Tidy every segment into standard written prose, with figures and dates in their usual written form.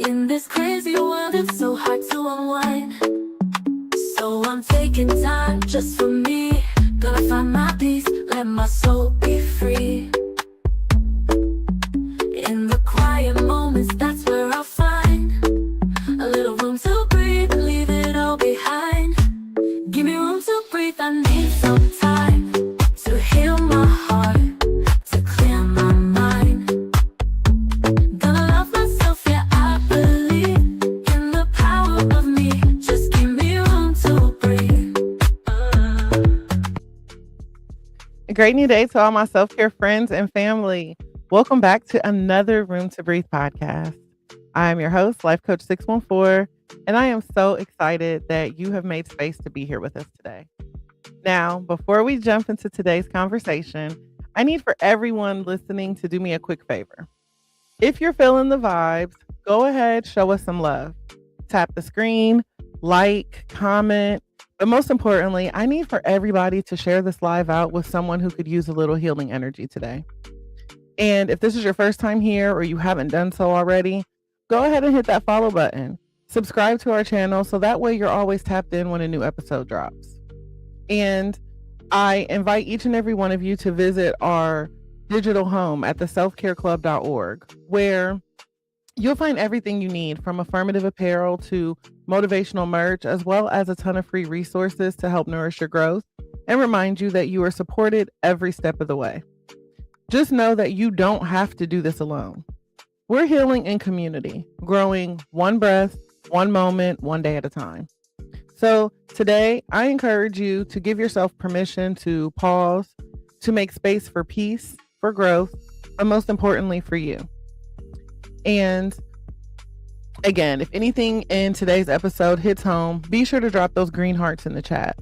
In this crazy world, it's so hard to unwind. So I'm taking time just for me. Gonna find my peace, let my soul be free. In the quiet moments, that's where I'll find a little room to breathe and leave it all behind. Give me room to breathe, I need some time to heal my heart, to clear my mind. Gonna love myself, yeah, I believe in the power of me. Just give me room to breathe. A great new day to all my self-care friends and family. Welcome back to another Room to Breathe podcast. I am your host, Life Coach 614, and I am so excited that you have made space to be here with us today. Now, before we jump into today's conversation, I need for everyone listening to do me a quick favor. If you're feeling the vibes, go ahead, show us some love. Tap the screen, like, comment, but most importantly, I need for everybody to share this live out with someone who could use a little healing energy today. And if this is your first time here or you haven't done so already, go ahead and hit that follow button. Subscribe to our channel so that way you're always tapped in when a new episode drops. And I invite each and every one of you to visit our digital home at theselfcareclub.org, where you'll find everything you need, from affirmative apparel to motivational merch, as well as a ton of free resources to help nourish your growth and remind you that you are supported every step of the way. Just know that you don't have to do this alone. We're healing in community, growing one breath, one moment, one day at a time. So today, I encourage you to give yourself permission to pause, to make space for peace, for growth, but most importantly for you. And again, if anything in today's episode hits home, be sure to drop those green hearts in the chat.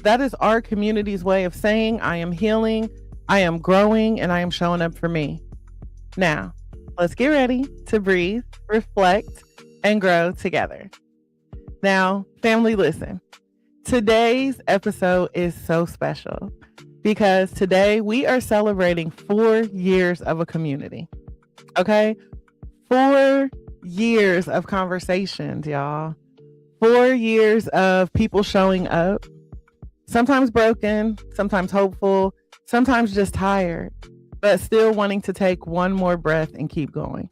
That is our community's way of saying I am healing, I am growing, and I am showing up for me. Now, let's get ready to breathe, reflect, and grow together. Now, family, listen. Today's episode is so special because today we are celebrating 4 years of a community. Okay? 4 years of conversations, y'all. 4 years of people showing up, sometimes broken, sometimes hopeful, sometimes just tired, but still wanting to take one more breath and keep going.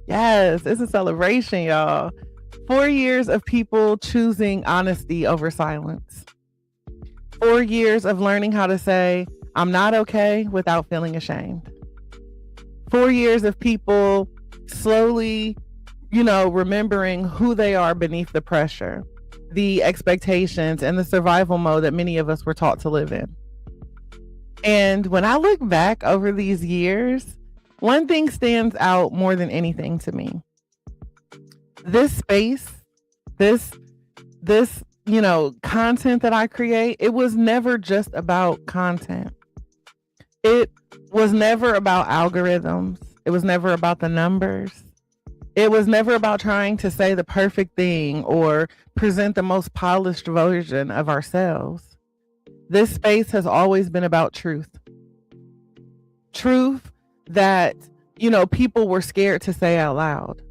Yes, it's a celebration, y'all. 4 years of people choosing honesty over silence. 4 years of learning how to say, I'm not okay without feeling ashamed. 4 years of people slowly, remembering who they are beneath the pressure, the expectations, and the survival mode that many of us were taught to live in. And when I look back over these years, one thing stands out more than anything to me. This space, this content that I create, it was never just about content. It was never about algorithms. It was never about the numbers. It was never about trying to say the perfect thing or present the most polished version of ourselves. This space has always been about truth. Truth that, people were scared to say out loud.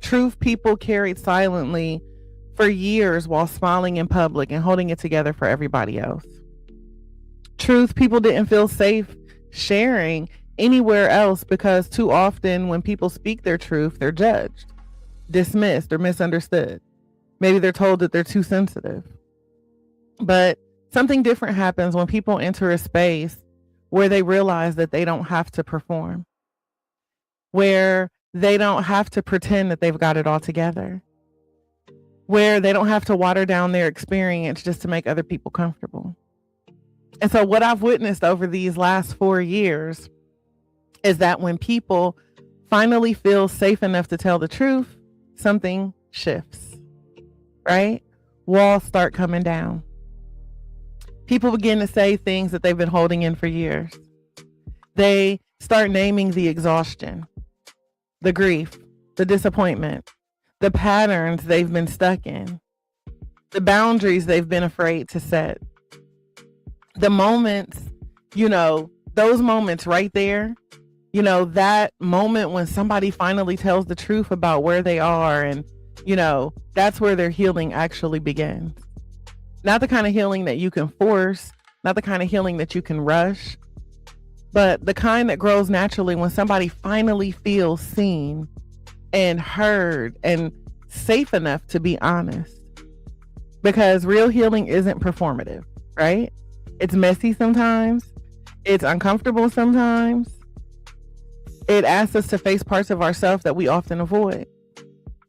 Truth people carried silently for years while smiling in public and holding it together for everybody else. Truth people didn't feel safe sharing anywhere else because too often when people speak their truth, they're judged, dismissed, or misunderstood. Maybe they're told that they're too sensitive. But something different happens when people enter a space where they realize that they don't have to perform, where they don't have to pretend that they've got it all together, where they don't have to water down their experience just to make other people comfortable. And so what I've witnessed over these last 4 years is that when people finally feel safe enough to tell the truth, something shifts, right? Walls start coming down. People begin to say things that they've been holding in for years. They start naming the exhaustion, the grief, the disappointment, the patterns they've been stuck in, the boundaries they've been afraid to set. The moments, those moments right there That moment when somebody finally tells the truth about where they are, and that's where their healing actually begins. Not the kind of healing that you can force, not the kind of healing that you can rush, but the kind that grows naturally when somebody finally feels seen and heard and safe enough to be honest. Because real healing isn't performative, right? It's messy sometimes. It's uncomfortable sometimes. It asks us to face parts of ourselves that we often avoid.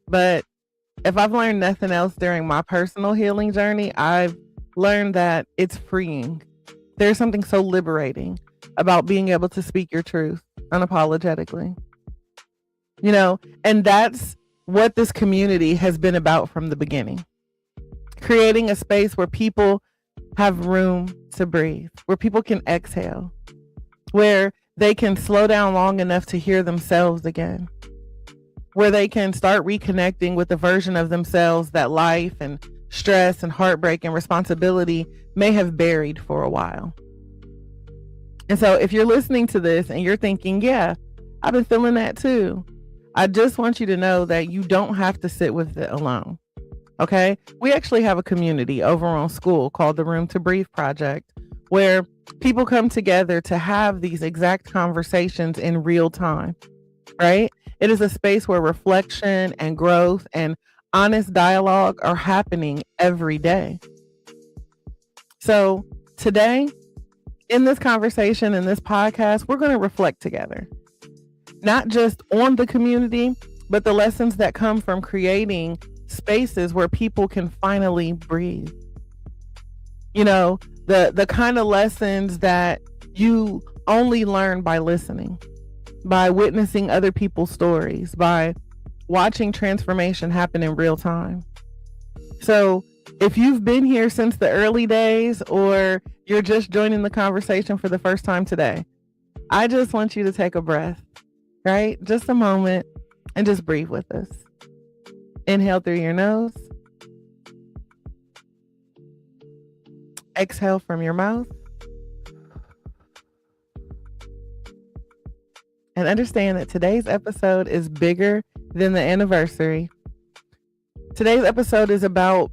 But if I've learned nothing else during my personal healing journey, I've learned that it's freeing. There's something so liberating about being able to speak your truth unapologetically. And that's what this community has been about from the beginning. Creating a space where people have room to breathe, where people can exhale, where they can slow down long enough to hear themselves again, where they can start reconnecting with the version of themselves that life and stress and heartbreak and responsibility may have buried for a while. And so if you're listening to this and you're thinking, yeah, I've been feeling that too, I just want you to know that you don't have to sit with it alone. Okay? We actually have a community over on Skool called the Room2Breathe Project, where people come together to have these exact conversations in real time, right? It is a space where reflection and growth and honest dialogue are happening every day. So today, in this conversation, in this podcast, we're going to reflect together, not just on the community, but the lessons that come from creating spaces where people can finally breathe. The kind of lessons that you only learn by listening, by witnessing other people's stories, by watching transformation happen in real time. So if you've been here since the early days, or you're just joining the conversation for the first time today, I just want you to take a breath, right? Just a moment, and just breathe with us. Inhale through your nose. Exhale from your mouth. And understand that today's episode is bigger than the anniversary. Today's episode is about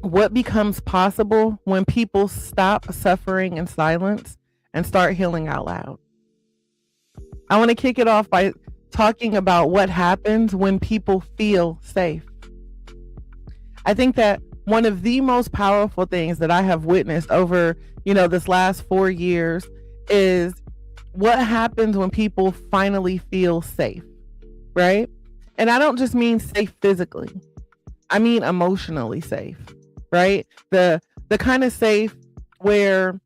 what becomes possible when people stop suffering in silence and start healing out loud. I want to kick it off by talking about what happens when people feel safe. I think that one of the most powerful things that I have witnessed over, this last 4 years is what happens when people finally feel safe, right? And I don't just mean safe physically. I mean emotionally safe, right? The kind of safe where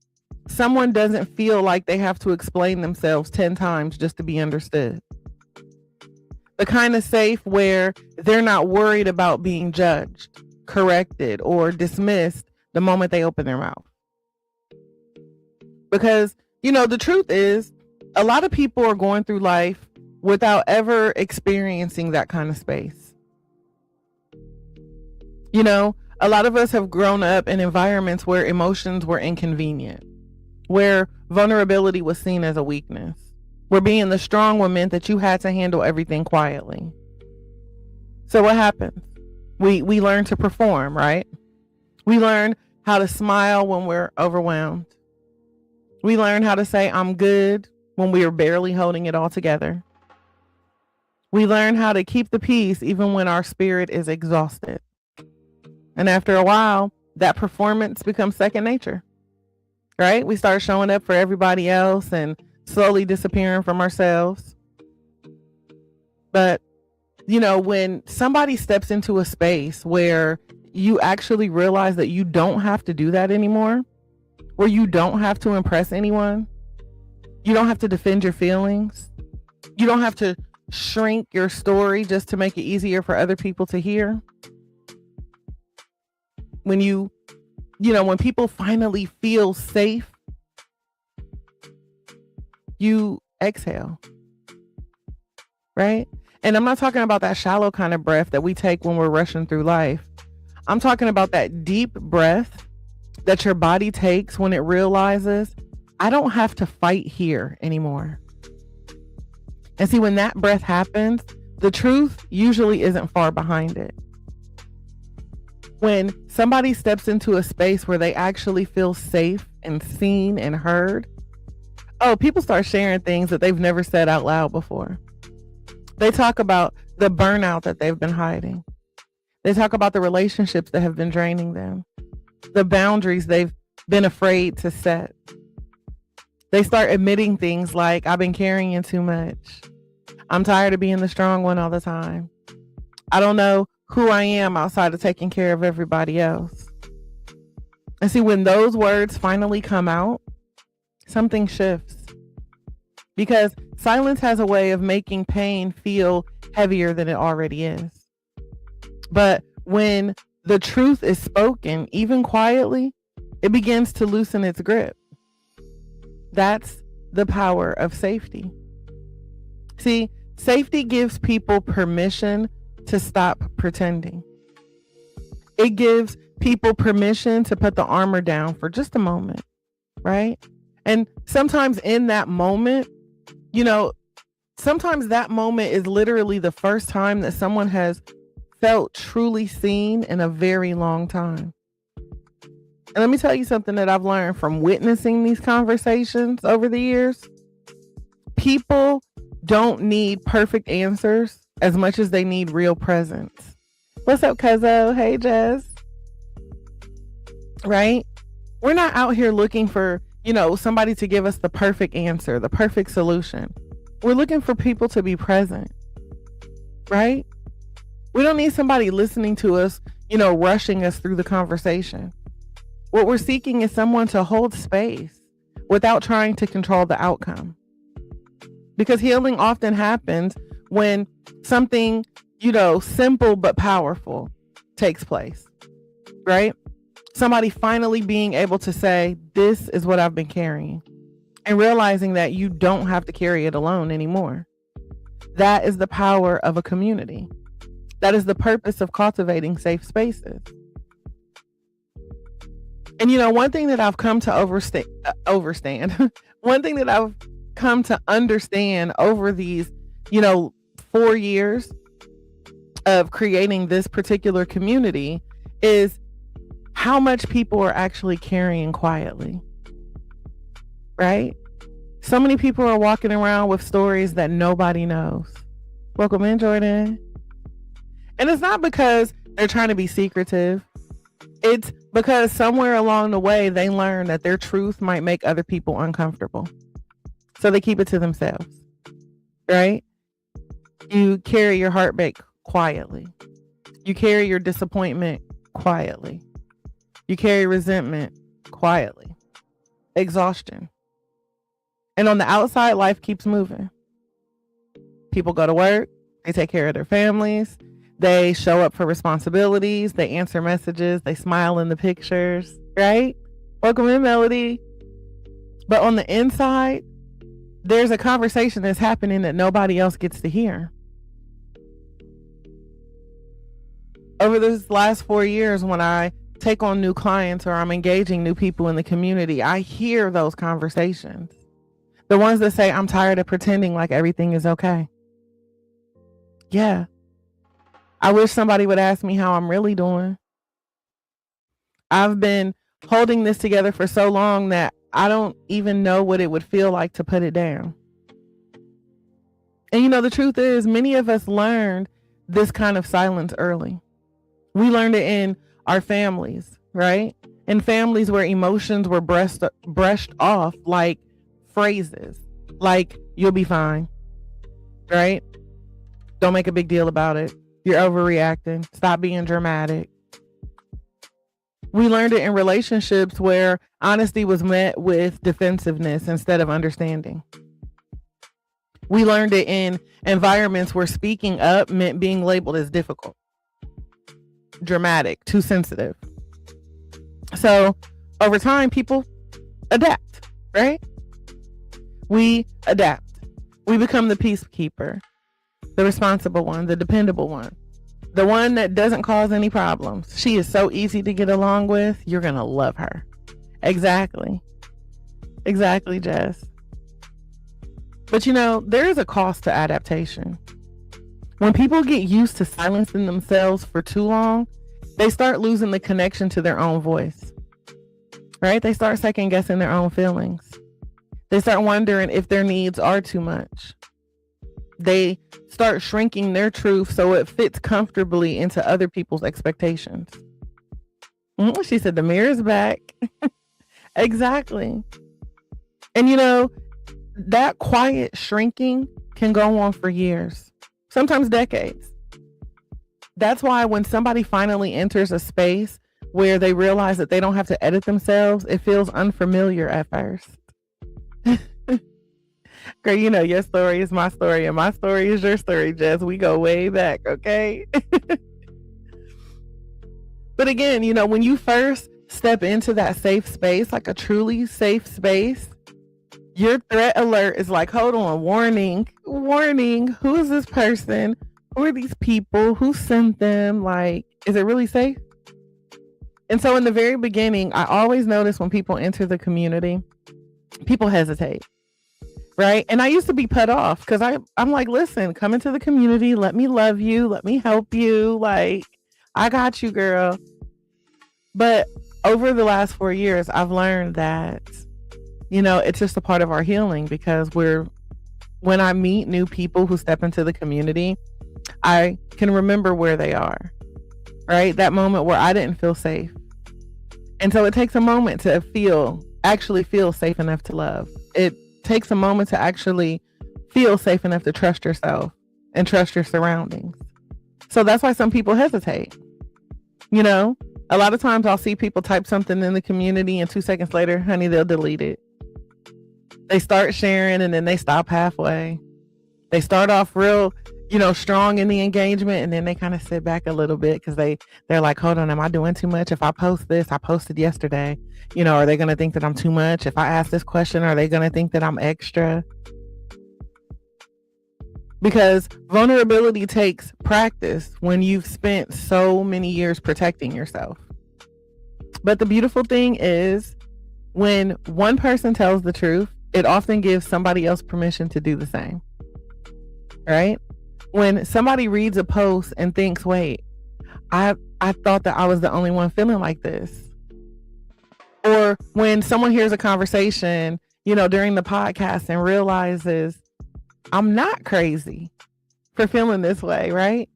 someone doesn't feel like they have to explain themselves 10 times just to be understood. The kind of safe where they're not worried about being judged, corrected, or dismissed the moment they open their mouth. Because, the truth is, a lot of people are going through life without ever experiencing that kind of space. A lot of us have grown up in environments where emotions were inconvenient, where vulnerability was seen as a weakness, where being the strong one meant that you had to handle everything quietly. So what happens? We learn to perform, right? We learn how to smile when we're overwhelmed. We learn how to say, I'm good, when we are barely holding it all together. We learn how to keep the peace even when our spirit is exhausted. And after a while, that performance becomes second nature, right? We start showing up for everybody else and slowly disappearing from ourselves. But, when somebody steps into a space where you actually realize that you don't have to do that anymore, where you don't have to impress anyone, you don't have to defend your feelings, you don't have to shrink your story just to make it easier for other people to hear. When when people finally feel safe, you exhale, right? And I'm not talking about that shallow kind of breath that we take when we're rushing through life. I'm talking about that deep breath that your body takes when it realizes, I don't have to fight here anymore. And see, when that breath happens, the truth usually isn't far behind it. When somebody steps into a space where they actually feel safe and seen and heard, people start sharing things that they've never said out loud before. They talk about the burnout that they've been hiding. They talk about the relationships that have been draining them, the boundaries they've been afraid to set. They start admitting things like, I've been carrying too much. I'm tired of being the strong one all the time. I don't know who I am outside of taking care of everybody else. And see, when those words finally come out, something shifts. Because silence has a way of making pain feel heavier than it already is. But when the truth is spoken, even quietly, it begins to loosen its grip. That's the power of safety. See, safety gives people permission to stop pretending. It gives people permission to put the armor down for just a moment, right? And sometimes in that moment, sometimes that moment is literally the first time that someone has felt truly seen in a very long time. And let me tell you something that I've learned from witnessing these conversations over the years. People don't need perfect answers as much as they need real presence. What's up, Cuzzo? Hey, Jess. Right? We're not out here looking for, somebody to give us the perfect answer, the perfect solution. We're looking for people to be present. Right? We don't need somebody listening to us, rushing us through the conversation. What we're seeking is someone to hold space without trying to control the outcome. Because healing often happens when something, simple but powerful takes place, right? Somebody finally being able to say, this is what I've been carrying, and realizing that you don't have to carry it alone anymore. That is the power of a community. That is the purpose of cultivating safe spaces. And one thing that I've come to one thing that I've come to understand over these, 4 years of creating this particular community is how much people are actually carrying quietly, right? So many people are walking around with stories that nobody knows. Welcome in, Jordan. And it's not because they're trying to be secretive. It's because somewhere along the way, they learn that their truth might make other people uncomfortable. So they keep it to themselves, right? You carry your heartbreak quietly. You carry your disappointment quietly. You carry resentment quietly. Exhaustion. And on the outside, life keeps moving. People go to work. They take care of their families. They show up for responsibilities. They answer messages. They smile in the pictures, right? Welcome in, Melody. But on the inside, there's a conversation that's happening that nobody else gets to hear. Over this last 4 years, when I take on new clients or I'm engaging new people in the community, I hear those conversations. The ones that say, I'm tired of pretending like everything is okay. Yeah. I wish somebody would ask me how I'm really doing. I've been holding this together for so long that I don't even know what it would feel like to put it down. And the truth is, many of us learned this kind of silence early. We learned it in our families, right? In families where emotions were brushed off like phrases, like, you'll be fine, right? Don't make a big deal about it. You're overreacting. Stop being dramatic. We learned it in relationships where honesty was met with defensiveness instead of understanding. We learned it in environments where speaking up meant being labeled as difficult, dramatic, too sensitive. So over time, people adapt, right? We adapt. We become the peacekeeper, the responsible one, the dependable one, the one that doesn't cause any problems. She is so easy to get along with. You're going to love her. Exactly. Exactly, Jess. But there is a cost to adaptation. When people get used to silencing themselves for too long, they start losing the connection to their own voice, right? They start second guessing their own feelings. They start wondering if their needs are too much. They start shrinking their truth so it fits comfortably into other people's expectations. She said the mirror's back. Exactly. And that quiet shrinking can go on for years, sometimes decades. That's why when somebody finally enters a space where they realize that they don't have to edit themselves, it feels unfamiliar at first. Girl, your story is my story and my story is your story, Jess. We go way back, okay? But again, when you first step into that safe space, like a truly safe space, your threat alert is like, hold on, warning, who is this person? Who are these people? Who sent them? Like, is it really safe? And so in the very beginning, I always notice when people enter the community, people hesitate, right? And I used to be put off because I'm like, listen, come into the community. Let me love you. Let me help you. Like, I got you, girl. But over the last 4 years, I've learned that, it's just a part of our healing because when I meet new people who step into the community, I can remember where they are, right? That moment where I didn't feel safe. And so it takes a moment to actually feel safe enough to love. It takes a moment to actually feel safe enough to trust yourself and trust your surroundings. So that's why some people hesitate. A lot of times I'll see people type something in the community and 2 seconds later, honey, they'll delete it. They start sharing and then they stop halfway. They start off real, strong in the engagement, and then they kind of sit back a little bit because they're like, hold on, am I doing too much? If I post this, I posted yesterday, are they going to think that I'm too much? If I ask this question, are they going to think that I'm extra? Because vulnerability takes practice when you've spent so many years protecting yourself. But the beautiful thing is when one person tells the truth, it often gives somebody else permission to do the same, right? When somebody reads a post and thinks, wait, I thought that I was the only one feeling like this. Or when someone hears a conversation, during the podcast and realizes I'm not crazy for feeling this way, right?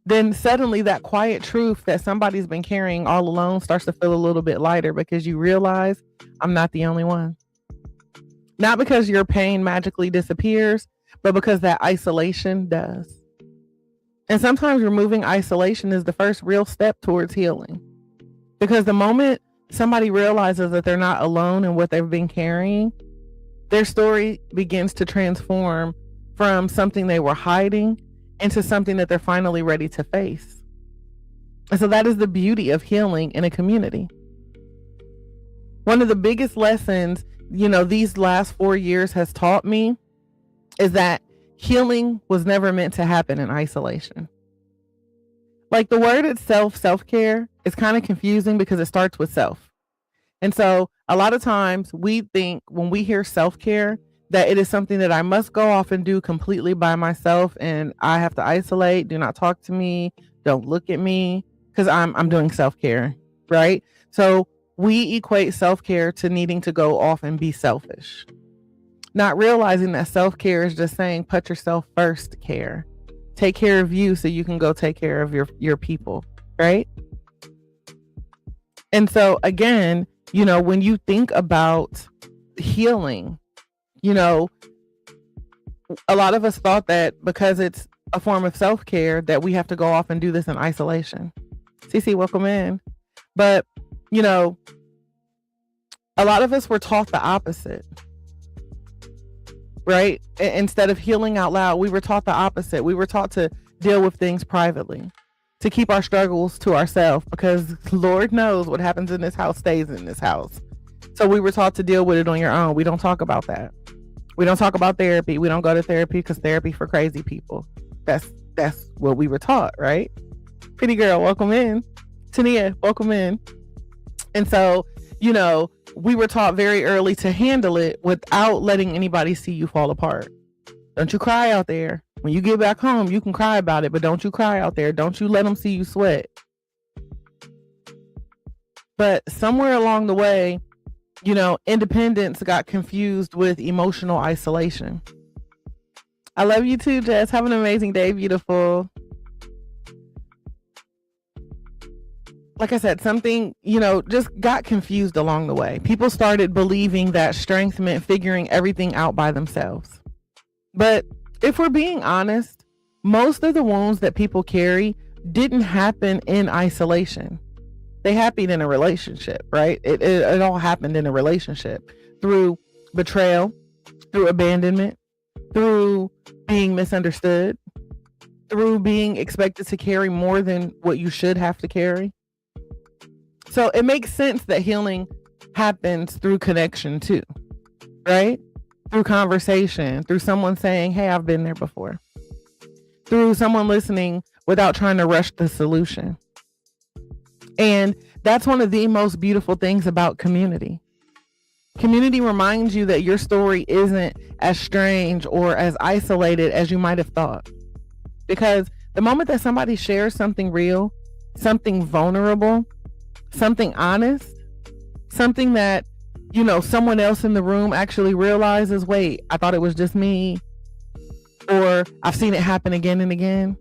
Then suddenly that quiet truth that somebody's been carrying all along starts to feel a little bit lighter because you realize I'm not the only one. Not because your pain magically disappears, but because that isolation does. And sometimes removing isolation is the first real step towards healing. Because the moment somebody realizes that they're not alone in what they've been carrying, their story begins to transform from something they were hiding into something that they're finally ready to face. And so that is the beauty of healing in a community. One of the biggest lessons, these last 4 years has taught me is that healing was never meant to happen in isolation. Like the word itself, self-care, is kind of confusing because it starts with self. And so a lot of times we think when we hear self-care that it is something that I must go off and do completely by myself and I have to isolate, do not talk to me, don't look at me because I'm doing self-care, right? So we equate self-care to needing to go off and be selfish. Not realizing that self-care is just saying put yourself first care. Take care of you so you can go take care of your people, right? And so again, when you think about healing, a lot of us thought that because it's a form of self-care that we have to go off and do this in isolation. Cece, welcome in. But, a lot of us were taught the opposite, right? Instead of healing out loud, we were taught the opposite. We were taught to deal with things privately, to keep our struggles to ourselves because Lord knows what happens in this house stays in this house. So we were taught to deal with it on your own. We don't talk about that. We don't talk about therapy. We don't go to therapy because therapy for crazy people. That's what we were taught, right? Pretty girl, welcome in. Tania, welcome in. And so, we were taught very early to handle it without letting anybody see you fall apart. Don't you cry out there. When you get back home, you can cry about it, but don't you cry out there. Don't you let them see you sweat. But somewhere along the way, independence got confused with emotional isolation. I love you too, Jess. Have an amazing day, beautiful. Like I said, something, just got confused along the way. People started believing that strength meant figuring everything out by themselves. But if we're being honest, most of the wounds that people carry didn't happen in isolation. They happened in a relationship, right? It all happened in a relationship through betrayal, through abandonment, through being misunderstood, through being expected to carry more than what you should have to carry. So it makes sense that healing happens through connection too, right? Through conversation, through someone saying, hey, I've been there before. Through someone listening without trying to rush the solution. And that's one of the most beautiful things about community. Community reminds you that your story isn't as strange or as isolated as you might have thought. Because the moment that somebody shares something real, something vulnerable, something honest, something that, someone else in the room actually realizes, wait, I thought it was just me, or I've seen it happen again and again.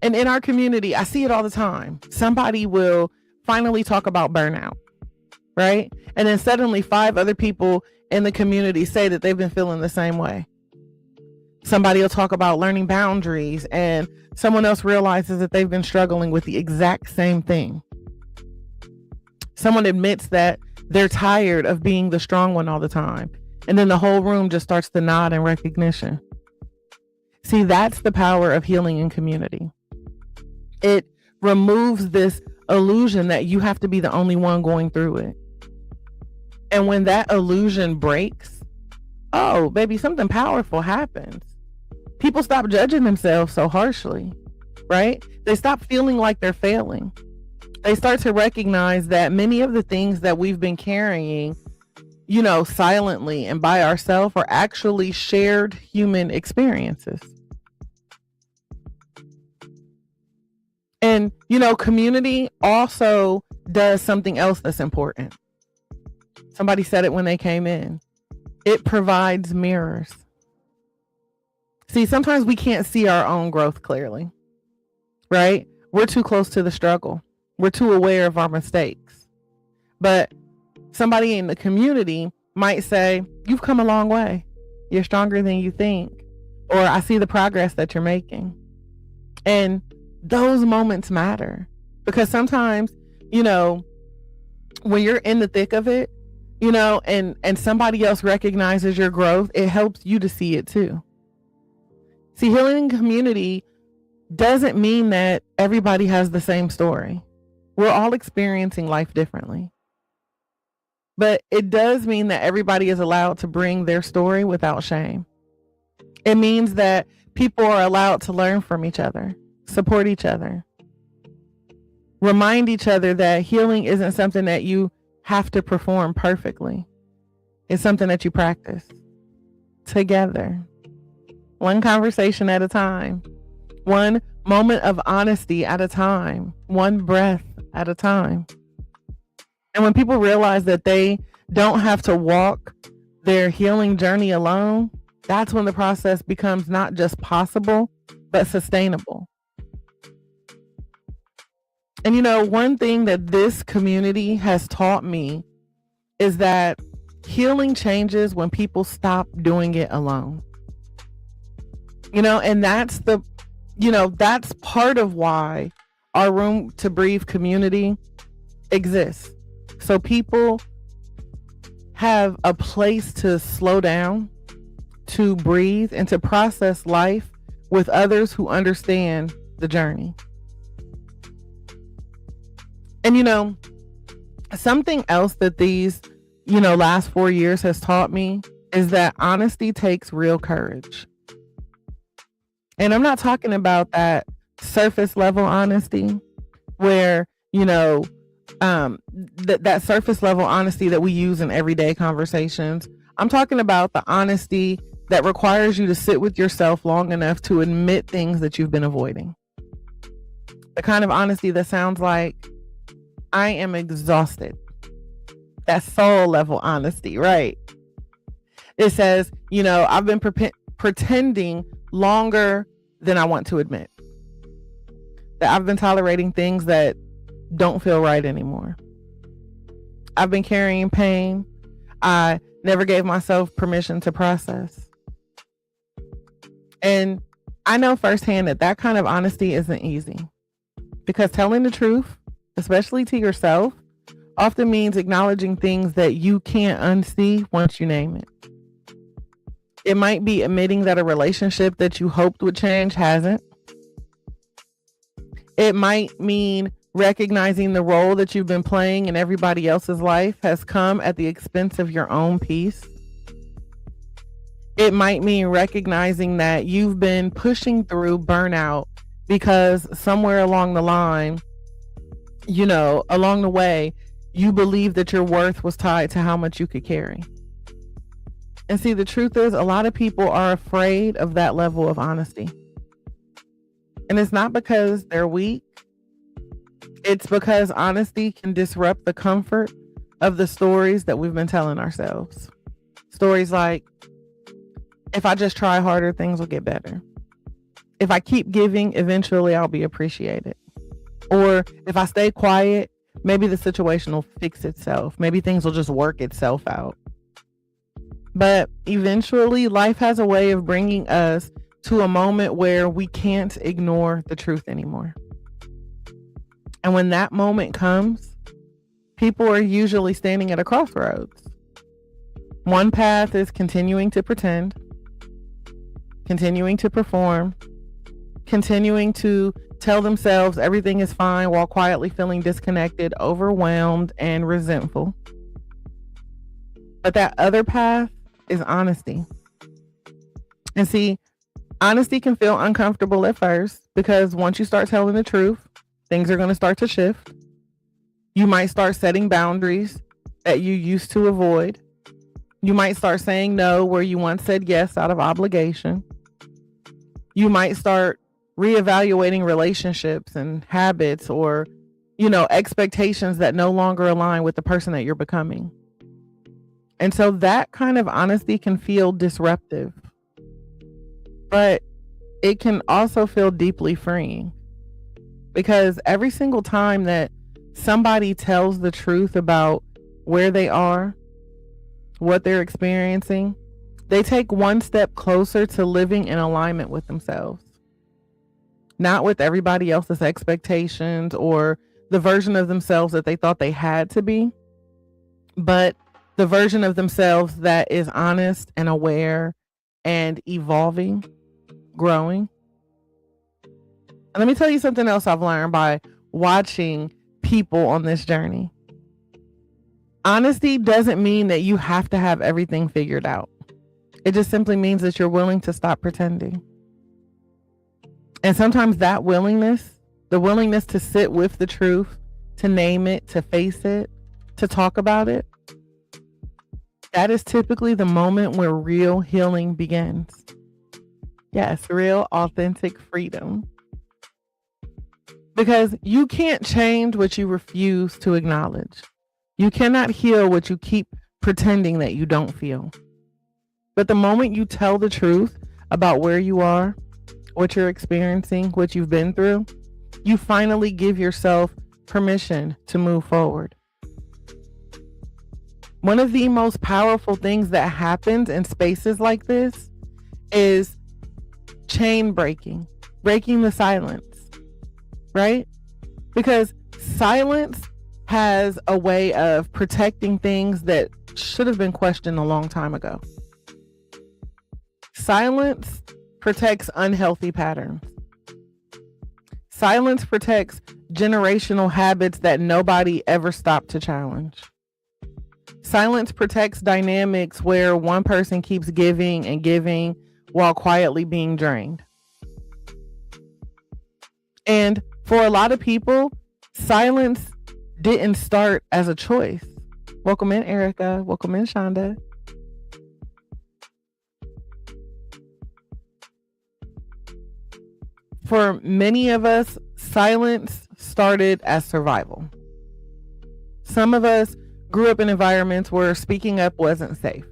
And in our community, I see it all the time. Somebody will finally talk about burnout, right? And then suddenly 5 other people in the community say that they've been feeling the same way. Somebody will talk about learning boundaries, and someone else realizes that they've been struggling with the exact same thing. Someone admits that they're tired of being the strong one all the time. And then the whole room just starts to nod in recognition. See, that's the power of healing in community. It removes this illusion that you have to be the only one going through it. And when that illusion breaks, oh, baby, something powerful happens. People stop judging themselves so harshly, right? They stop feeling like they're failing. They start to recognize that many of the things that we've been carrying, silently and by ourselves are actually shared human experiences. And, community also does something else that's important. Somebody said it when they came in. It provides mirrors. See, sometimes we can't see our own growth clearly, right? We're too close to the struggle. We're too aware of our mistakes. But somebody in the community might say, you've come a long way. You're stronger than you think. Or I see the progress that you're making. And those moments matter. Because sometimes, when you're in the thick of it, and somebody else recognizes your growth, it helps you to see it too. See, healing in community doesn't mean that everybody has the same story. We're all experiencing life differently. But it does mean that everybody is allowed to bring their story without shame. It means that people are allowed to learn from each other, support each other, remind each other that healing isn't something that you have to perform perfectly. It's something that you practice together, one conversation at a time, one moment of honesty at a time, one breath at a time. And when people realize that they don't have to walk their healing journey alone, that's when the process becomes not just possible, but sustainable. And one thing that this community has taught me is that healing changes when people stop doing it alone. And that's that's part of why our Room to Breathe community exists. So people have a place to slow down, to breathe, and to process life with others who understand the journey. And something else that these, last 4 years has taught me is that honesty takes real courage. And I'm not talking about that surface level honesty where, that surface level honesty that we use in everyday conversations. I'm talking about the honesty that requires you to sit with yourself long enough to admit things that you've been avoiding. The kind of honesty that sounds like, I am exhausted. That soul level honesty, right? It says, I've been pretending longer than I want to admit. That I've been tolerating things that don't feel right anymore. I've been carrying pain I never gave myself permission to process. And I know firsthand that kind of honesty isn't easy, because telling the truth, especially to yourself, often means acknowledging things that you can't unsee once you name it. It might be admitting that a relationship that you hoped would change hasn't. It might mean recognizing the role that you've been playing in everybody else's life has come at the expense of your own peace. It might mean recognizing that you've been pushing through burnout because somewhere along the line, along the way, you believe that your worth was tied to how much you could carry. And see, the truth is, a lot of people are afraid of that level of honesty. And it's not because they're weak. It's because honesty can disrupt the comfort of the stories that we've been telling ourselves. Stories like, if I just try harder, things will get better. If I keep giving, eventually I'll be appreciated. Or if I stay quiet, maybe the situation will fix itself. Maybe things will just work itself out. But eventually, life has a way of bringing us to a moment where we can't ignore the truth anymore. And when that moment comes, people are usually standing at a crossroads. One path is continuing to pretend, continuing to perform, continuing to tell themselves everything is fine while quietly feeling disconnected, overwhelmed, and resentful. But that other path is honesty. And see, honesty can feel uncomfortable at first, because once you start telling the truth, things are going to start to shift. You might start setting boundaries that you used to avoid. You might start saying no where you once said yes out of obligation. You might start reevaluating relationships and habits, or, expectations that no longer align with the person that you're becoming. And so that kind of honesty can feel disruptive, but it can also feel deeply freeing. Because every single time that somebody tells the truth about where they are, what they're experiencing, they take one step closer to living in alignment with themselves. Not with everybody else's expectations or the version of themselves that they thought they had to be, but the version of themselves that is honest and aware and evolving, growing. And let me tell you something else I've learned by watching people on this journey. Honesty doesn't mean that you have to have everything figured out. It just simply means that you're willing to stop pretending. And sometimes that willingness, the willingness to sit with the truth, to name it, to face it, to talk about it, that is typically the moment where real healing begins. Yes, real, authentic freedom. Because you can't change what you refuse to acknowledge. You cannot heal what you keep pretending that you don't feel. But the moment you tell the truth about where you are, what you're experiencing, what you've been through, you finally give yourself permission to move forward. One of the most powerful things that happens in spaces like this is chain breaking, breaking the silence. Right? Because silence has a way of protecting things that should have been questioned a long time ago. Silence protects unhealthy patterns. Silence protects generational habits that nobody ever stopped to challenge. Silence protects dynamics where one person keeps giving and giving while quietly being drained. And for a lot of people, silence didn't start as a choice. Welcome in, Erica. Welcome in, Shonda. For many of us, silence started as survival. Some of us grew up in environments where speaking up wasn't safe,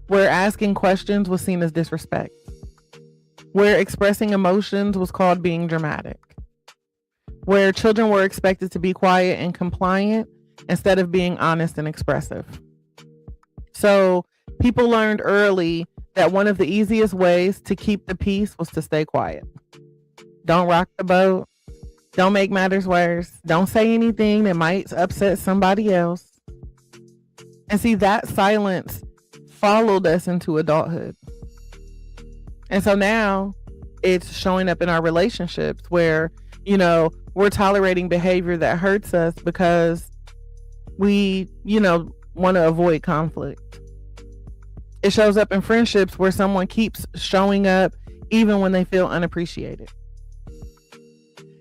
where asking questions was seen as disrespect, where expressing emotions was called being dramatic, where children were expected to be quiet and compliant instead of being honest and expressive. So people learned early that one of the easiest ways to keep the peace was to stay quiet. Don't rock the boat. Don't make matters worse. Don't say anything that might upset somebody else. And see, that silence followed us into adulthood. And so now it's showing up in our relationships where, we're tolerating behavior that hurts us because we, want to avoid conflict. It shows up in friendships where someone keeps showing up even when they feel unappreciated.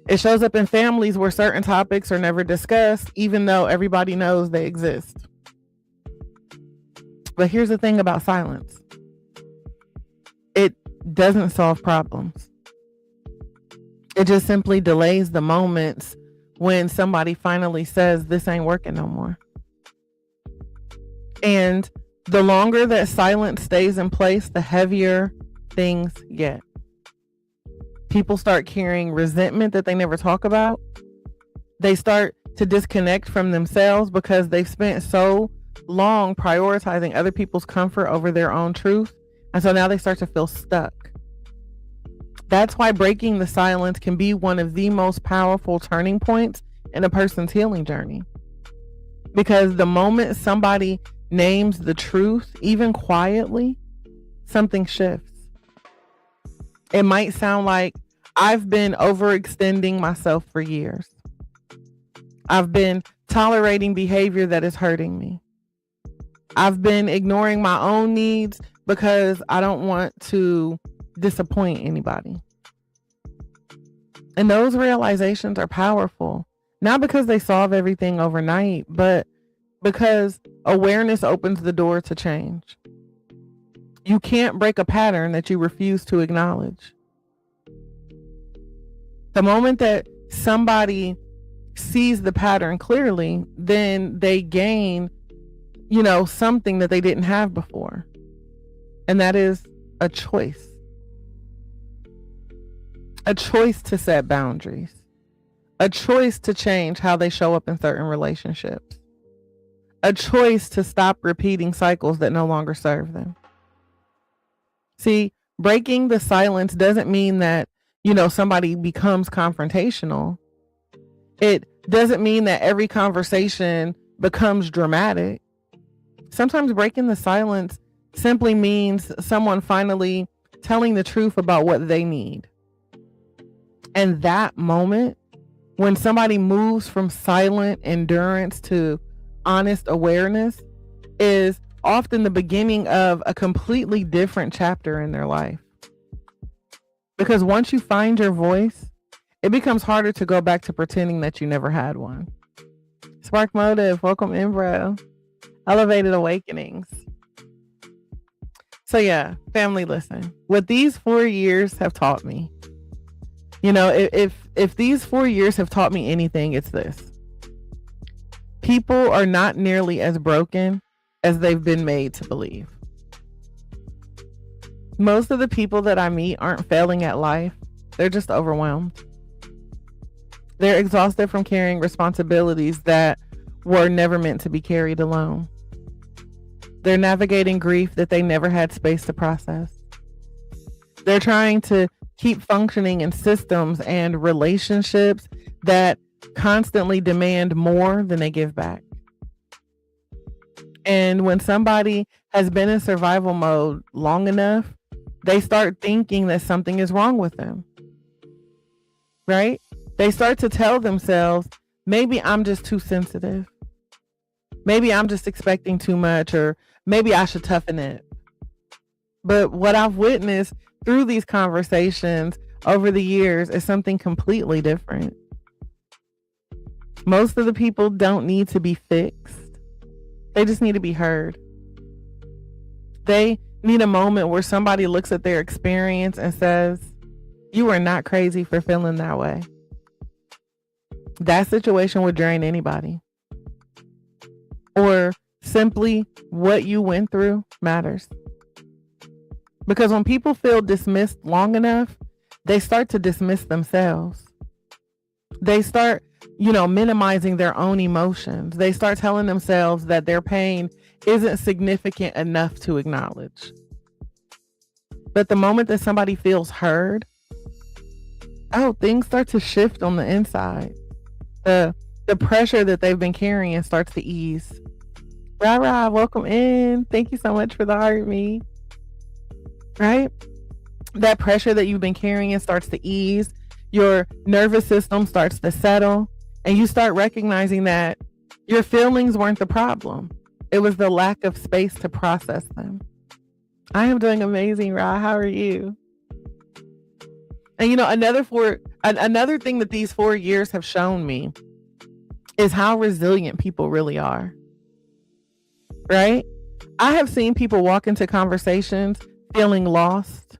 It shows up in families where certain topics are never discussed, even though everybody knows they exist. But here's the thing about silence. It doesn't solve problems. It just simply delays the moments when somebody finally says, this ain't working no more. And the longer that silence stays in place, the heavier things get. People start carrying resentment that they never talk about. They start to disconnect from themselves because they've spent so long prioritizing other people's comfort over their own truth. And so now they start to feel stuck. That's why breaking the silence can be one of the most powerful turning points in a person's healing journey. Because the moment somebody names the truth, even quietly, something shifts. It might sound like, I've been overextending myself for years. I've been tolerating behavior that is hurting me. I've been ignoring my own needs because I don't want to disappoint anybody. And those realizations are powerful, not because they solve everything overnight, but because awareness opens the door to change. You can't break a pattern that you refuse to acknowledge. The moment that somebody sees the pattern clearly, then they gain, something that they didn't have before. And that is a choice. A choice to set boundaries. A choice to change how they show up in certain relationships. A choice to stop repeating cycles that no longer serve them. See, breaking the silence doesn't mean that, somebody becomes confrontational. It doesn't mean that every conversation becomes dramatic. Sometimes breaking the silence simply means someone finally telling the truth about what they need. And that moment, when somebody moves from silent endurance to honest awareness, is often the beginning of a completely different chapter in their life. Because once you find your voice, it becomes harder to go back to pretending that you never had one. Spark Motive, welcome in, bro. Elevated Awakenings. So yeah, family, listen. What these 4 years have taught me, if these 4 years have taught me anything, it's this. People are not nearly as broken as they've been made to believe. Most of the people that I meet aren't failing at life. They're just overwhelmed. They're exhausted from carrying responsibilities that were never meant to be carried alone. They're navigating grief that they never had space to process. They're trying to keep functioning in systems and relationships that constantly demand more than they give back. And when somebody has been in survival mode long enough, they start thinking that something is wrong with them, right? They start to tell themselves, maybe I'm just too sensitive. Maybe I'm just expecting too much, or maybe I should toughen it. But what I've witnessed through these conversations over the years is something completely different. Most of the people don't need to be fixed. They just need to be heard. They need a moment where somebody looks at their experience and says, You are not crazy for feeling that way. That situation would drain anybody. Or simply what you went through matters. Because when people feel dismissed long enough, they start to dismiss themselves. They start, minimizing their own emotions. They start telling themselves that their pain isn't significant enough to acknowledge. But the moment that somebody feels heard, things start to shift on the inside. The pressure that they've been carrying starts to ease. Rah, welcome in. Thank you so much for the heart, me. Right? That pressure that you've been carrying starts to ease. Your nervous system starts to settle, and you start recognizing that your feelings weren't the problem. It was the lack of space to process them. I am doing amazing, Ra. How are you? And another thing that these 4 years have shown me is how resilient people really are. Right? I have seen people walk into conversations feeling lost,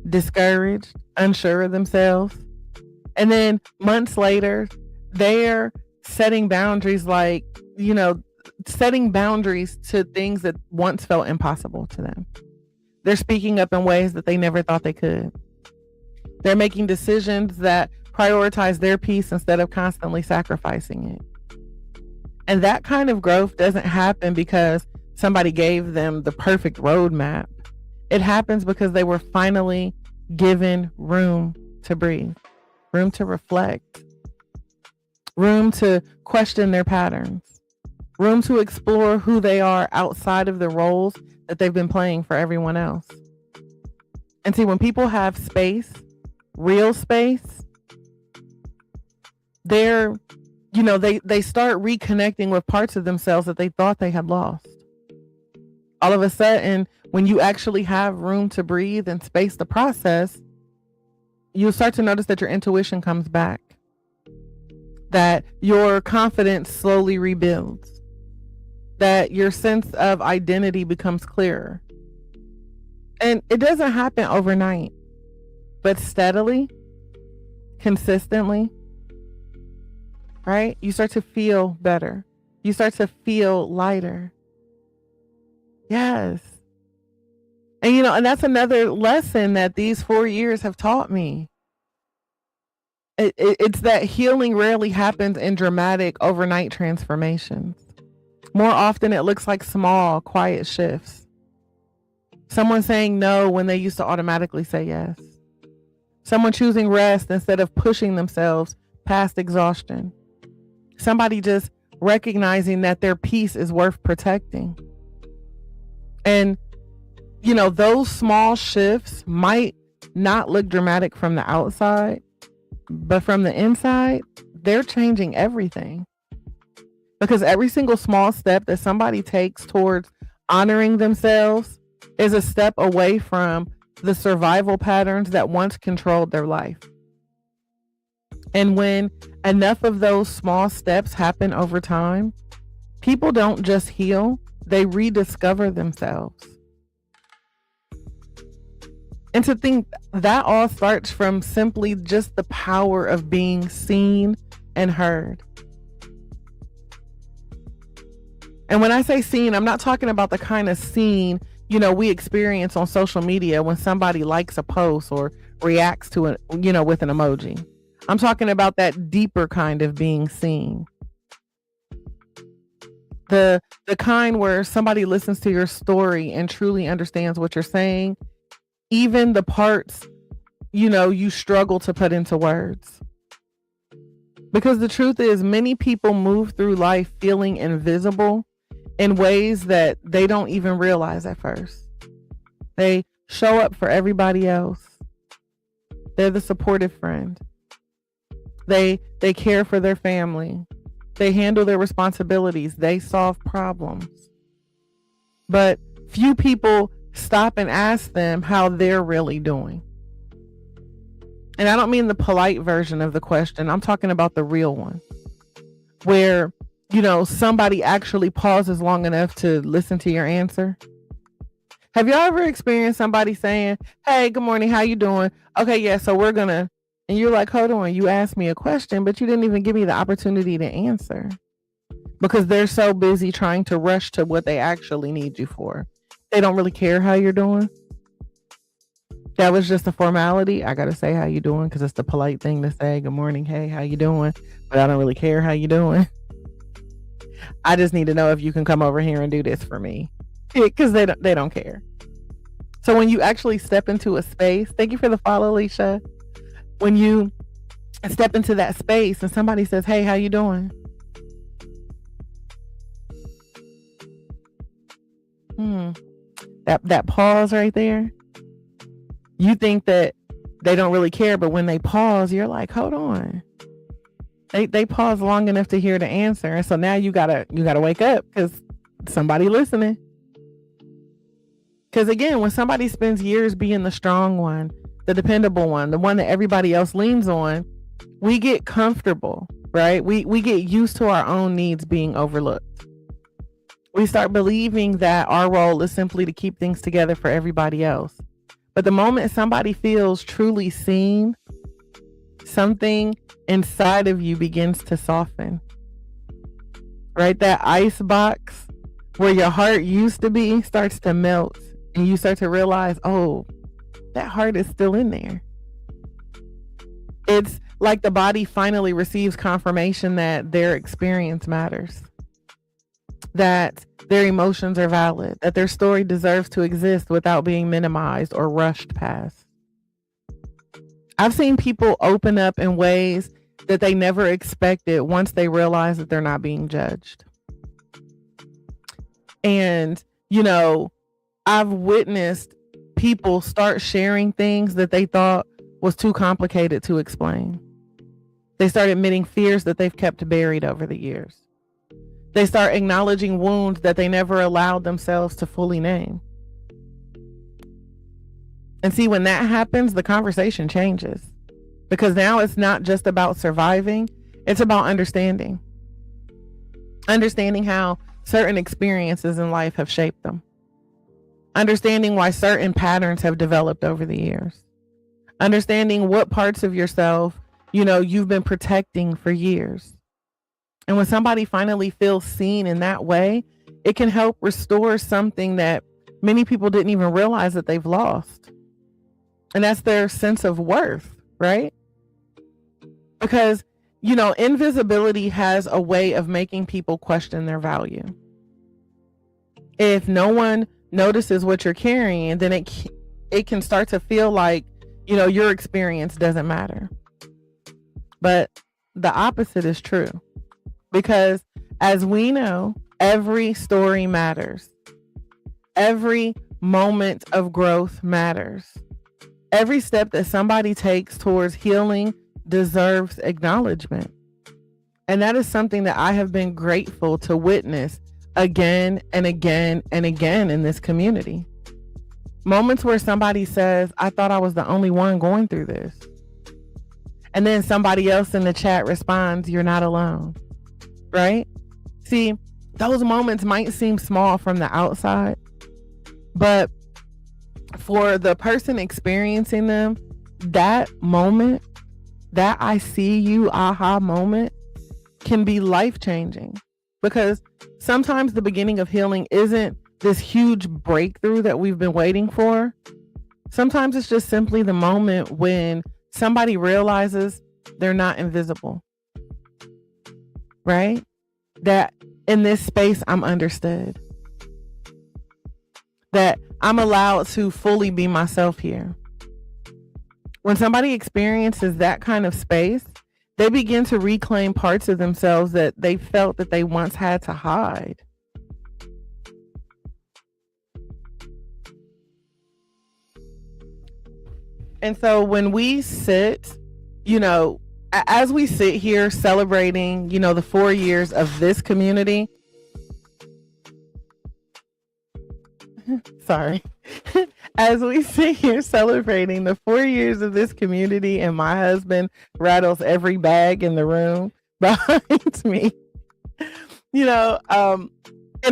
discouraged, unsure of themselves. And then months later, they're setting boundaries setting boundaries to things that once felt impossible to them. They're speaking up in ways that they never thought they could. They're making decisions that prioritize their peace instead of constantly sacrificing it. And that kind of growth doesn't happen because somebody gave them the perfect roadmap. It happens because they were finally given room to breathe, room to reflect, room to question their patterns, room to explore who they are outside of the roles that they've been playing for everyone else. And see, when people have space, real space, they start reconnecting with parts of themselves that they thought they had lost. All of a sudden, when you actually have room to breathe and space to process, you'll start to notice that your intuition comes back, that your confidence slowly rebuilds, that your sense of identity becomes clearer. And it doesn't happen overnight, but steadily, consistently, right? You start to feel better. You start to feel lighter. Yes. And that's another lesson that these 4 years have taught me. It's that healing rarely happens in dramatic overnight transformations. More often, it looks like small, quiet shifts. Someone saying no when they used to automatically say yes. Someone choosing rest instead of pushing themselves past exhaustion. Somebody just recognizing that their peace is worth protecting. And, those small shifts might not look dramatic from the outside, but from the inside, they're changing everything. Because every single small step that somebody takes towards honoring themselves is a step away from the survival patterns that once controlled their life. And when enough of those small steps happen over time, people don't just heal, they rediscover themselves. And to think that all starts from simply just the power of being seen and heard. And when I say seen, I'm not talking about the kind of seen, we experience on social media when somebody likes a post or reacts to it, with an emoji. I'm talking about that deeper kind of being seen. The kind where somebody listens to your story and truly understands what you're saying, even the parts, you struggle to put into words. Because the truth is, many people move through life feeling invisible in ways that they don't even realize at first. They show up for everybody else. They're the supportive friend. They care for their family. They handle their responsibilities. They solve problems. But few people stop and ask them how they're really doing. And I don't mean the polite version of the question. I'm talking about the real one, where, somebody actually pauses long enough to listen to your answer, Have y'all ever experienced somebody saying, hey, good morning, how you doing? Okay, yeah, so we're gonna, and you're like, hold on, you asked me a question, but you didn't even give me the opportunity to answer because they're so busy trying to rush to what they actually need you for. They don't really care how you're doing. That was just a formality. I gotta say how you doing because it's the polite thing to say. Good morning, hey, how you doing? But I don't really care how you doing. I just need to know if you can come over here and do this for me because they don't care. So when you actually step into a space, thank you for the follow, Alicia. When you step into that space and somebody says, hey, how you doing? That pause right there. You think that they don't really care, but when they pause, you're like, hold on. They pause long enough to hear the answer. And so now you gotta wake up because somebody listening. Because again, when somebody spends years being the strong one, the dependable one, the one that everybody else leans on, we get comfortable, right? We get used to our own needs being overlooked. We start believing that our role is simply to keep things together for everybody else. But the moment somebody feels truly seen, something inside of you begins to soften. Right? That ice box where your heart used to be starts to melt. And you start to realize, oh, that heart is still in there. It's like the body finally receives confirmation that their experience matters, that their emotions are valid, that their story deserves to exist without being minimized or rushed past. I've seen people open up in ways that they never expected once they realize that they're not being judged. And, I've witnessed people start sharing things that they thought was too complicated to explain. They start admitting fears that they've kept buried over the years. They start acknowledging wounds that they never allowed themselves to fully name. And see, when that happens, the conversation changes. Because now it's not just about surviving, it's about understanding. Understanding how certain experiences in life have shaped them. Understanding why certain patterns have developed over the years. Understanding what parts of yourself, you've been protecting for years. And when somebody finally feels seen in that way, it can help restore something that many people didn't even realize that they've lost. And that's their sense of worth, right? Because, invisibility has a way of making people question their value. If no one notices what you're carrying, then it can start to feel like, your experience doesn't matter. But the opposite is true. Because as we know, every story matters. Every moment of growth matters. Every step that somebody takes towards healing deserves acknowledgement. And that is something that I have been grateful to witness again and again and again in this community. Moments where somebody says, I thought I was the only one going through this. And then somebody else in the chat responds, you're not alone. Right? See, those moments might seem small from the outside, but for the person experiencing them, that moment, that I see you aha moment can be life-changing, because sometimes the beginning of healing isn't this huge breakthrough that we've been waiting for. Sometimes it's just simply the moment when somebody realizes they're not invisible. Right? That in this space, I'm understood. That I'm allowed to fully be myself here. When somebody experiences that kind of space, they begin to reclaim parts of themselves that they felt that they once had to hide. And so when we sit, as we sit here celebrating, the 4 years of this community, sorry, as we sit here celebrating the 4 years of this community and my husband rattles every bag in the room behind me, in all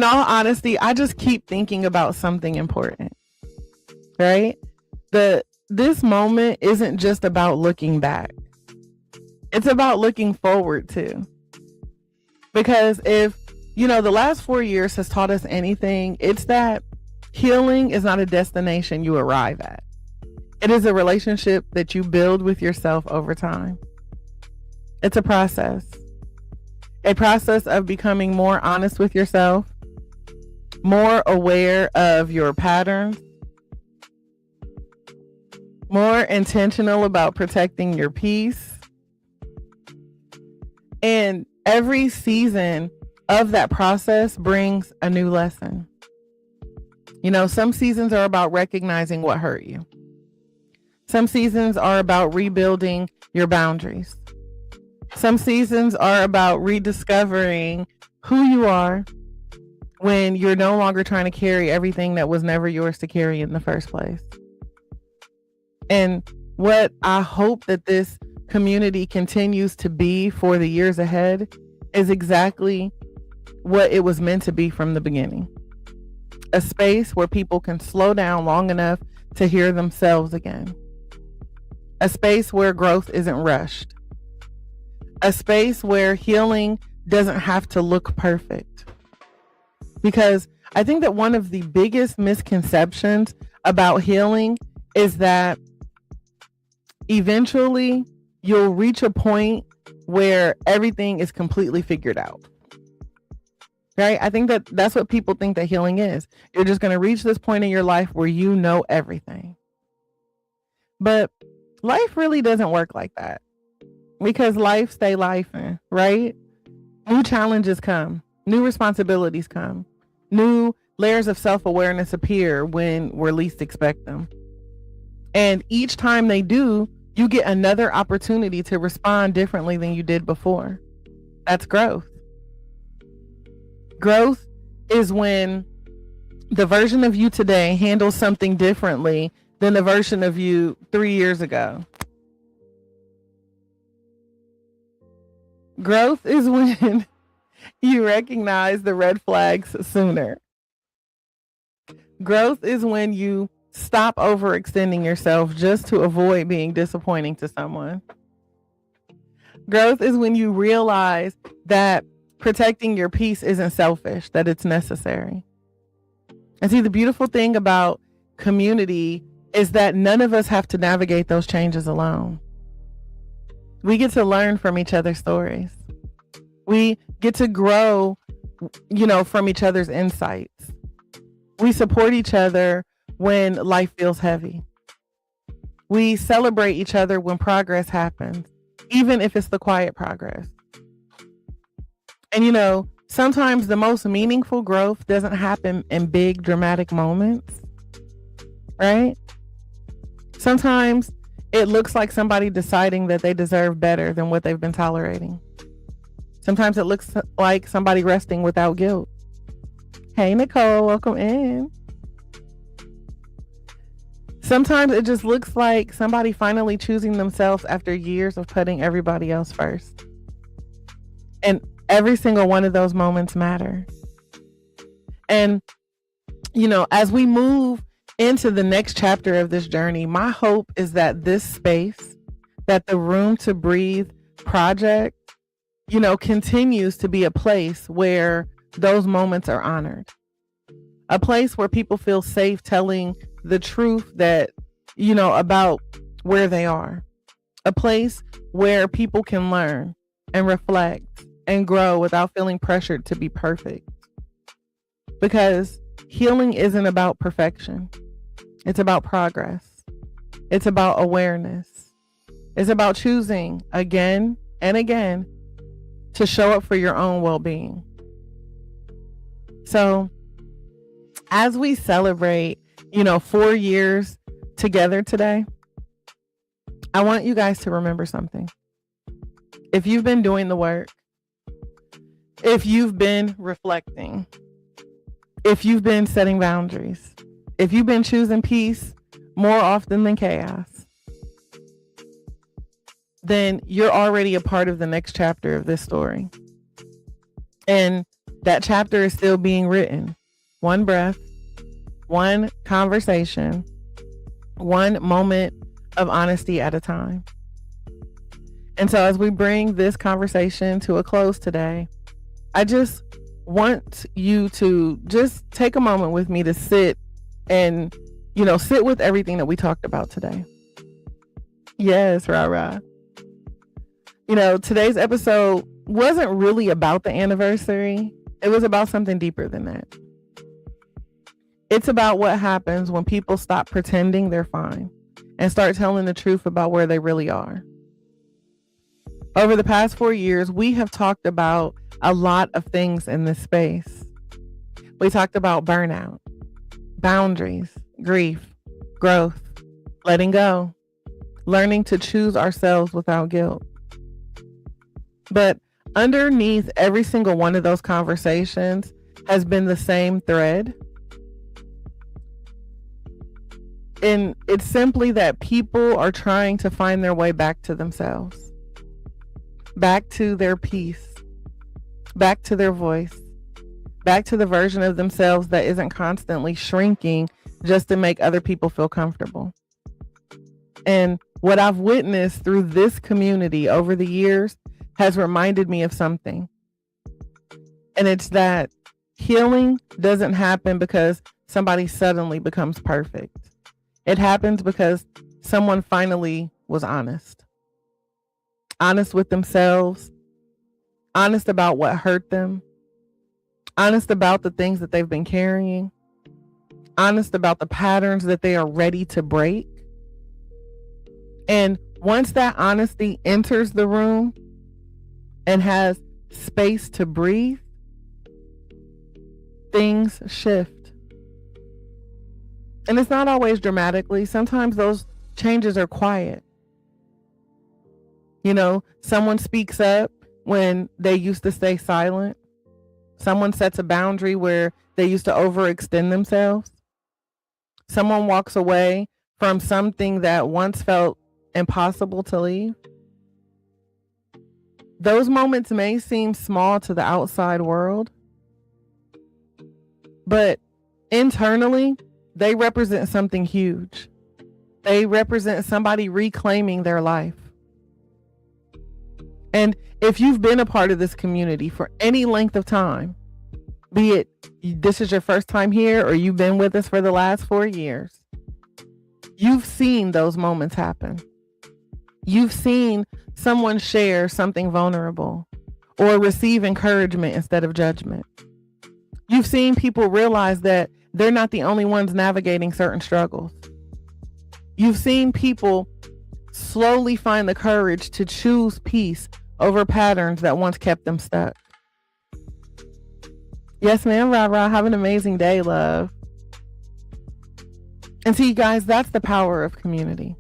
honesty, I just keep thinking about something important. right? This moment isn't just about looking back. It's about looking forward too. Because if, the last 4 years has taught us anything, it's that healing is not a destination you arrive at. It is a relationship that you build with yourself over time. It's a process of becoming more honest with yourself, more aware of your patterns, more intentional about protecting your peace. And every season of that process brings a new lesson. Some seasons are about recognizing what hurt you. Some seasons are about rebuilding your boundaries. Some seasons are about rediscovering who you are when you're no longer trying to carry everything that was never yours to carry in the first place. And what I hope that this community continues to be for the years ahead is exactly what it was meant to be from the beginning. A space where people can slow down long enough to hear themselves again. A space where growth isn't rushed. A space where healing doesn't have to look perfect. Because I think that one of the biggest misconceptions about healing is that eventually you'll reach a point where everything is completely figured out. Right? I think that that's what people think that healing is. You're just going to reach this point in your life where you know everything. But life really doesn't work like that, because life stay lifing, right? New challenges come, new responsibilities come, new layers of self-awareness appear when we least expect them. And each time they do, you get another opportunity to respond differently than you did before. That's growth. Growth is when the version of you today handles something differently than the version of you 3 years ago. Growth is when you recognize the red flags sooner. Growth is when you stop overextending yourself just to avoid being disappointing to someone. Growth is when you realize that protecting your peace isn't selfish, that it's necessary. And see, the beautiful thing about community is that none of us have to navigate those changes alone. We get to learn from each other's stories. We get to grow, from each other's insights. We support each other when life feels heavy. We celebrate each other when progress happens, even if it's the quiet progress. And sometimes the most meaningful growth doesn't happen in big dramatic moments, right? Sometimes it looks like somebody deciding that they deserve better than what they've been tolerating. Sometimes it looks like somebody resting without guilt. Hey, Nicole, welcome in. Sometimes it just looks like somebody finally choosing themselves after years of putting everybody else first. And every single one of those moments matter. And, as we move into the next chapter of this journey, my hope is that this space, that the Room2Breathe Project, continues to be a place where those moments are honored. A place where people feel safe telling the truth that, about where they are. A place where people can learn and reflect and grow without feeling pressured to be perfect. Because healing isn't about perfection. It's about progress. It's about awareness. It's about choosing again and again to show up for your own well-being. So as we celebrate, 4 years together today, I want you guys to remember something. If you've been doing the work, if you've been reflecting, if you've been setting boundaries, if you've been choosing peace more often than chaos, then you're already a part of the next chapter of this story. And that chapter is still being written. One breath, one conversation, one moment of honesty at a time. And so as we bring this conversation to a close today, I just want you to just take a moment with me to sit and, sit with everything that we talked about today. Yes, rah. Today's episode wasn't really about the anniversary. It was about something deeper than that. It's about what happens when people stop pretending they're fine and start telling the truth about where they really are. Over the past 4 years, we have talked about a lot of things in this space. We talked about burnout, boundaries, grief, growth, letting go, learning to choose ourselves without guilt. But underneath every single one of those conversations has been the same thread. And it's simply that people are trying to find their way back to themselves, back to their peace, back to their voice, back to the version of themselves that isn't constantly shrinking just to make other people feel comfortable. And what I've witnessed through this community over the years has reminded me of something. And it's that healing doesn't happen because somebody suddenly becomes perfect. It happens because someone finally was honest. Honest with themselves, honest about what hurt them, honest about the things that they've been carrying, honest about the patterns that they are ready to break. And once that honesty enters the room and has space to breathe, things shift. And it's not always dramatically. Sometimes those changes are quiet. Someone speaks up when they used to stay silent. Someone sets a boundary where they used to overextend themselves. Someone walks away from something that once felt impossible to leave. Those moments may seem small to the outside world, but internally, they represent something huge. They represent somebody reclaiming their life. And if you've been a part of this community for any length of time, be it this is your first time here or you've been with us for the last 4 years, you've seen those moments happen. You've seen someone share something vulnerable or receive encouragement instead of judgment. You've seen people realize that they're not the only ones navigating certain struggles. You've seen people slowly find the courage to choose peace over patterns that once kept them stuck. Yes, ma'am, rah. Have an amazing day, love. And see, guys, that's the power of community.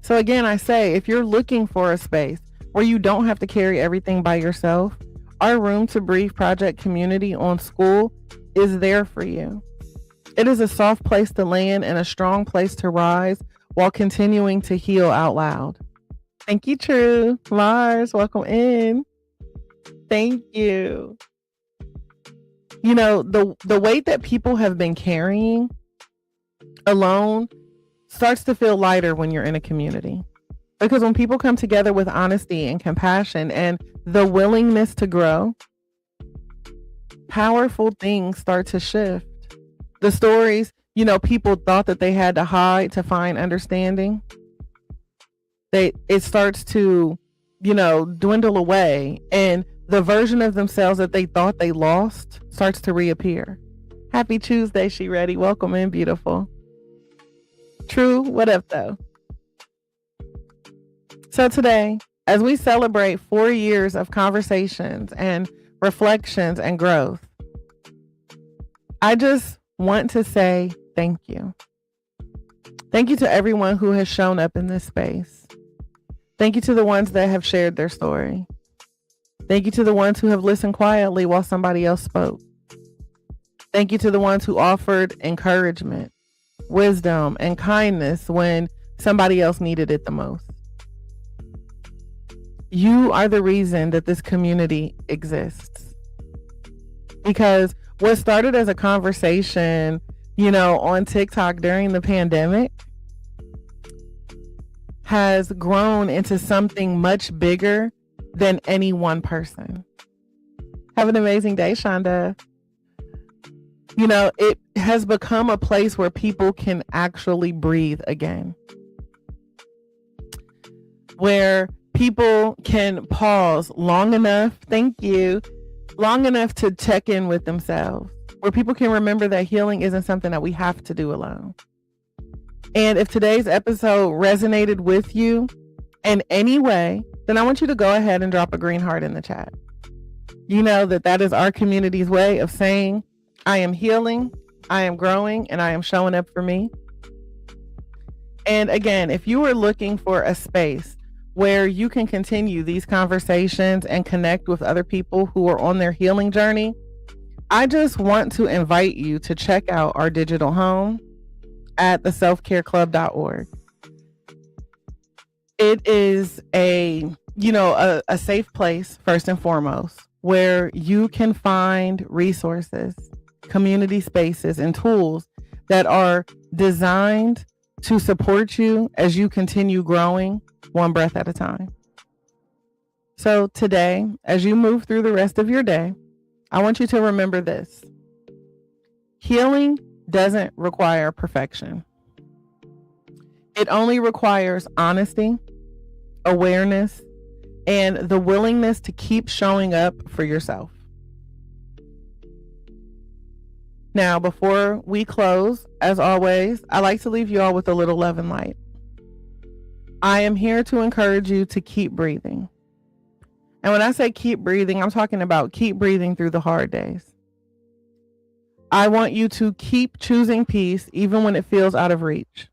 So again, I say, if you're looking for a space where you don't have to carry everything by yourself, our Room2Breathe Project community on Skool is there for you. It is a soft place to land and a strong place to rise while continuing to heal out loud. Thank you, True. Mars, welcome in. Thank you. The weight that people have been carrying alone starts to feel lighter when you're in a community. Because when people come together with honesty and compassion and the willingness to grow, powerful things start to shift. The stories, people thought that they had to hide to find understanding. It starts to, dwindle away, and the version of themselves that they thought they lost starts to reappear. Happy Tuesday, she ready. Welcome in, beautiful. True, what up though? So today, as we celebrate 4 years of conversations and reflections and growth, I just want to say thank you. Thank you to everyone who has shown up in this space. Thank you to the ones that have shared their story. Thank you to the ones who have listened quietly while somebody else spoke. Thank you to the ones who offered encouragement, wisdom, and kindness when somebody else needed it the most. You are the reason that this community exists. Because what started as a conversation on TikTok during the pandemic has grown into something much bigger than any one person. Have an amazing day, Shonda. It has become a place where people can actually breathe again, where people can pause long enough, long enough to check in with themselves, where people can remember that healing isn't something that we have to do alone. And if today's episode resonated with you in any way, then I want you to go ahead and drop a green heart in the chat. You know that is our community's way of saying, I am healing, I am growing, and I am showing up for me. And again, if you are looking for a space where you can continue these conversations and connect with other people who are on their healing journey, I just want to invite you to check out our digital home at theselfcareclub.org. It is a safe place, first and foremost, where you can find resources, community spaces, and tools that are designed to support you as you continue growing one breath at a time. So today, as you move through the rest of your day, I want you to remember this. Healing doesn't require perfection. It only requires honesty, awareness, and the willingness to keep showing up for yourself. Now, before we close, as always, I like to leave you all with a little love and light. I am here to encourage you to keep breathing. And when I say keep breathing, I'm talking about keep breathing through the hard days. I want you to keep choosing peace even when it feels out of reach.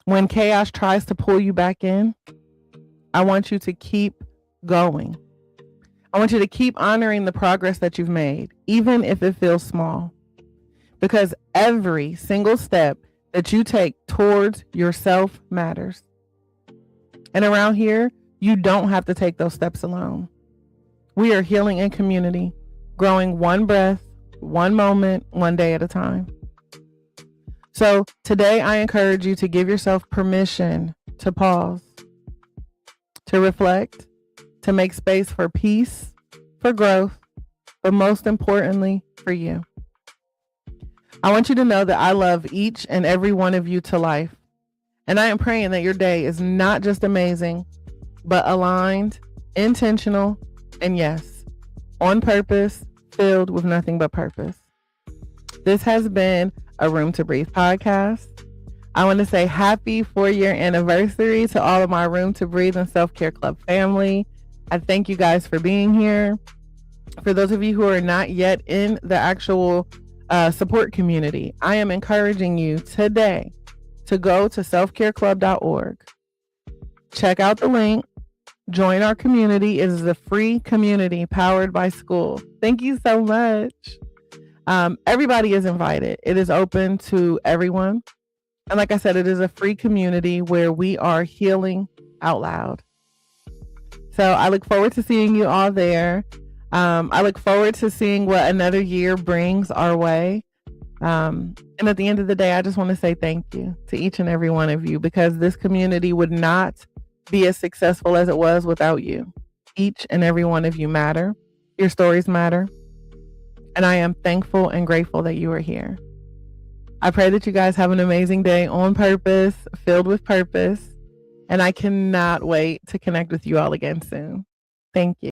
When chaos tries to pull you back in, I want you to keep going. I want you to keep honoring the progress that you've made, even if it feels small. Because every single step that you take towards yourself matters. And around here, you don't have to take those steps alone. We are healing in community, growing one breath, one moment, one day at a time. So today I encourage you to give yourself permission to pause, to reflect, to make space for peace, for growth, but most importantly, for you. I want you to know that I love each and every one of you to life. And I am praying that your day is not just amazing, but aligned, intentional, and yes, on purpose, filled with nothing but purpose. This has been a Room to Breathe podcast. I want to say happy 4-year anniversary to all of my Room to Breathe and Self-Care Club family. I thank you guys for being here. For those of you who are not yet in the actual support community, I am encouraging you today to go to selfcareclub.org. Check out the link. Join our community. It is a free community powered by Skool. Thank you so much. Everybody is invited. It is open to everyone. And like I said, it is a free community where we are healing out loud. So I look forward to seeing you all there. I look forward to seeing what another year brings our way. And at the end of the day, I just want to say thank you to each and every one of you, because this community would not be as successful as it was without you. Each and every one of you matter. Your stories matter. And I am thankful and grateful that you are here. I pray that you guys have an amazing day on purpose, filled with purpose. And I cannot wait to connect with you all again soon. Thank you.